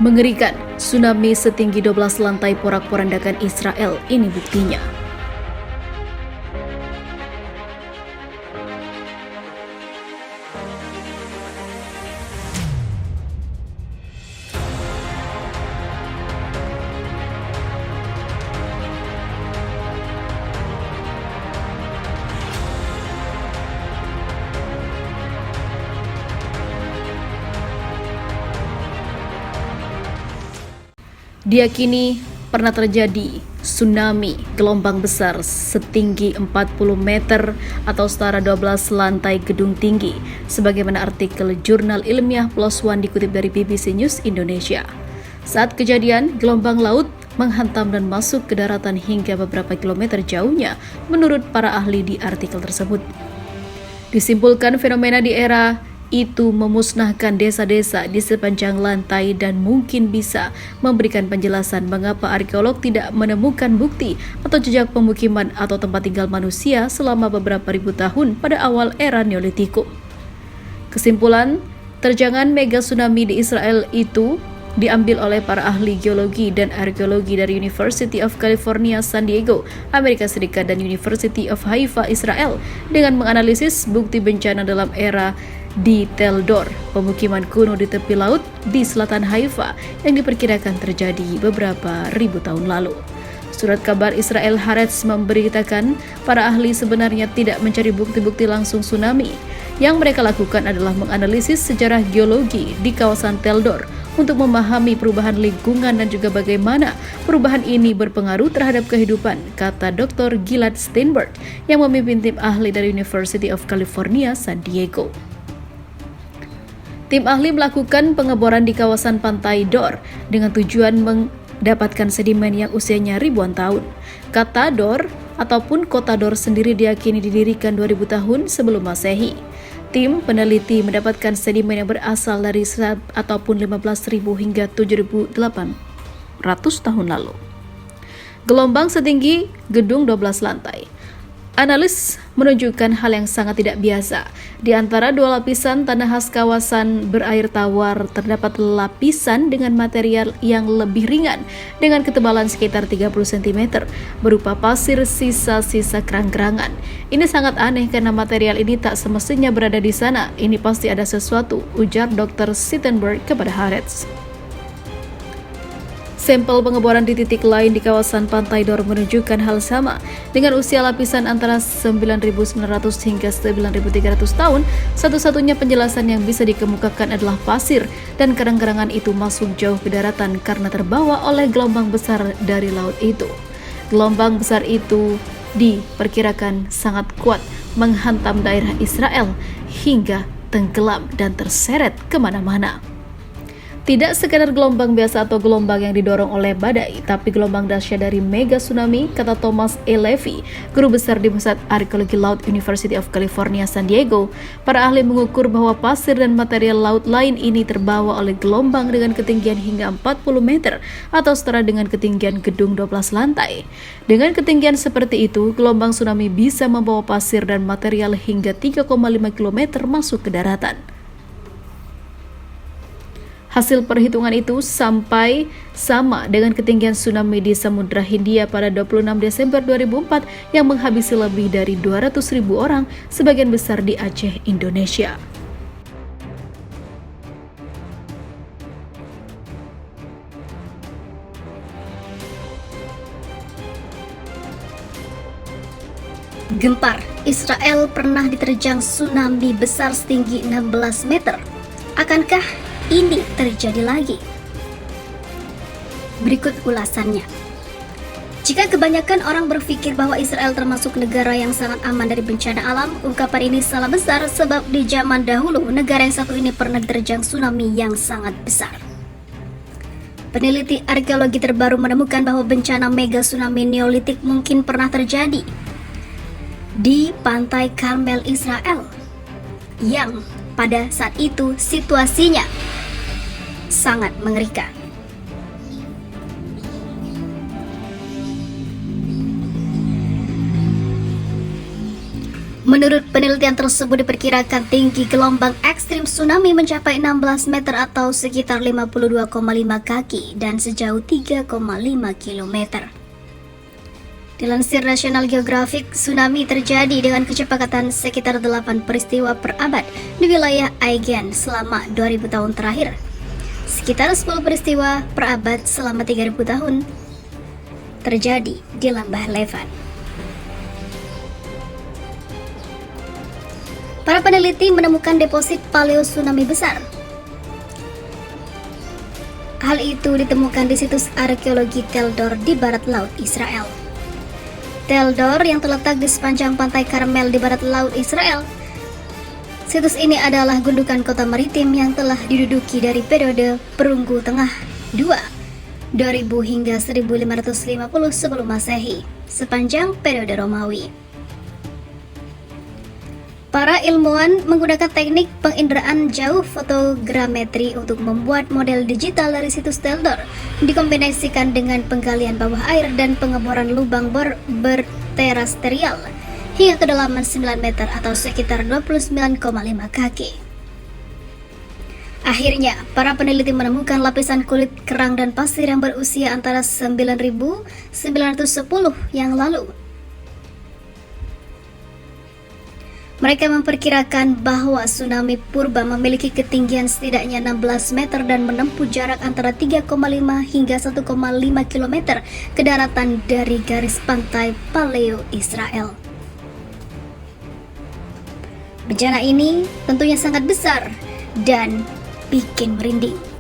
Mengerikan, tsunami setinggi 12 lantai porak-porandakan Israel, ini buktinya. Diyakini pernah terjadi tsunami gelombang besar setinggi 40 meter atau setara 12 lantai gedung tinggi, sebagaimana artikel jurnal ilmiah PLOS ONE dikutip dari BBC News Indonesia. Saat kejadian, gelombang laut menghantam dan masuk ke daratan hingga beberapa kilometer jauhnya, menurut para ahli di artikel tersebut. Disimpulkan fenomena di era itu memusnahkan desa-desa di sepanjang lantai dan mungkin bisa memberikan penjelasan mengapa arkeolog tidak menemukan bukti atau jejak pemukiman atau tempat tinggal manusia selama beberapa ribu tahun pada awal era Neolitikum. Kesimpulan, terjangan mega tsunami di Israel itu diambil oleh para ahli geologi dan arkeologi dari University of California, San Diego, Amerika Serikat dan University of Haifa, Israel, dengan menganalisis bukti bencana dalam era di Tel Dor, pemukiman kuno di tepi laut di selatan Haifa yang diperkirakan terjadi beberapa ribu tahun lalu. Surat kabar Israel Haaretz memberitakan para ahli sebenarnya tidak mencari bukti-bukti langsung tsunami. Yang mereka lakukan adalah menganalisis sejarah geologi di kawasan Tel Dor untuk memahami perubahan lingkungan dan juga bagaimana perubahan ini berpengaruh terhadap kehidupan, kata Dr. Gilad Steinberg yang memimpin tim ahli dari University of California, San Diego. Tim ahli melakukan pengeboran di kawasan pantai Dor dengan tujuan mendapatkan sedimen yang usianya ribuan tahun. Kata Dor ataupun kota Dor sendiri diyakini didirikan 2000 tahun sebelum Masehi. Tim peneliti mendapatkan sedimen yang berasal dari serat ataupun 15.000 hingga 7.800 tahun lalu. Gelombang setinggi gedung 12 lantai. Analis menunjukkan hal yang sangat tidak biasa. Di antara dua lapisan tanah khas kawasan berair tawar, terdapat lapisan dengan material yang lebih ringan dengan ketebalan sekitar 30 cm berupa pasir sisa-sisa kerang-kerangan. Ini sangat aneh karena material ini tak semestinya berada di sana. Ini pasti ada sesuatu, ujar Dr. Steinberg kepada Haaretz. Sampel pengeboran di titik lain di kawasan Pantai Dor menunjukkan hal sama. Dengan usia lapisan antara 9.900 hingga 9.300 tahun, satu-satunya penjelasan yang bisa dikemukakan adalah pasir dan kerang-kerangan itu masuk jauh ke daratan karena terbawa oleh gelombang besar dari laut itu. Gelombang besar itu diperkirakan sangat kuat menghantam daerah Israel hingga tenggelam dan terseret kemana-mana. Tidak sekadar gelombang biasa atau gelombang yang didorong oleh badai, tapi gelombang dahsyat dari mega tsunami, kata Thomas E. Levy, guru besar di Pusat Arkeologi Laut University of California, San Diego. Para ahli mengukur bahwa pasir dan material laut lain ini terbawa oleh gelombang dengan ketinggian hingga 40 meter atau setara dengan ketinggian gedung 12 lantai. Dengan ketinggian seperti itu, gelombang tsunami bisa membawa pasir dan material hingga 3,5 km masuk ke daratan. Hasil perhitungan itu sampai sama dengan ketinggian tsunami di Samudra Hindia pada 26 Desember 2004 yang menghabisi lebih dari 200.000 orang, sebagian besar di Aceh, Indonesia. Gempar, Israel pernah diterjang tsunami besar setinggi 16 meter. Akankah ini terjadi lagi? Berikut ulasannya. Jika kebanyakan orang berpikir bahwa Israel termasuk negara yang sangat aman dari bencana alam, ungkapan ini salah besar sebab di zaman dahulu negara yang satu ini pernah diterjang tsunami yang sangat besar. Peneliti arkeologi terbaru menemukan bahwa bencana mega tsunami Neolitik mungkin pernah terjadi di pantai Karmel, Israel, yang pada saat itu situasinya sangat mengerikan. Menurut penelitian tersebut diperkirakan tinggi gelombang ekstrim tsunami mencapai 16 meter atau sekitar 52,5 kaki dan sejauh 3,5 km. Dilansir National Geographic, tsunami terjadi dengan kecepatan sekitar 8 peristiwa per abad di wilayah Aegean selama 2000 tahun terakhir. Sekitar 10 peristiwa per abad selama 3000 tahun terjadi di lembah Levan. Para peneliti menemukan deposit paleo tsunami besar. Hal itu ditemukan di situs arkeologi Tel Dor di barat laut Israel. Tel Dor yang terletak di sepanjang pantai Karmel di barat laut Israel. Situs ini adalah gundukan kota maritim yang telah diduduki dari periode Perunggu Tengah II, 2000 hingga 1550 sebelum Masehi, sepanjang periode Romawi. Para ilmuwan menggunakan teknik penginderaan jauh fotogrametri untuk membuat model digital dari situs Tel Dor, dikombinasikan dengan penggalian bawah air dan pengeboran lubang bor berterrestrial hingga kedalaman 9 meter atau sekitar 29,5 kaki. Akhirnya, para peneliti menemukan lapisan kulit kerang dan pasir yang berusia antara 9.910 yang lalu. Mereka memperkirakan bahwa tsunami purba memiliki ketinggian setidaknya 16 meter dan menempuh jarak antara 3,5 hingga 1,5 km ke daratan dari garis pantai paleo Israel. Bencana ini tentunya sangat besar dan bikin merinding.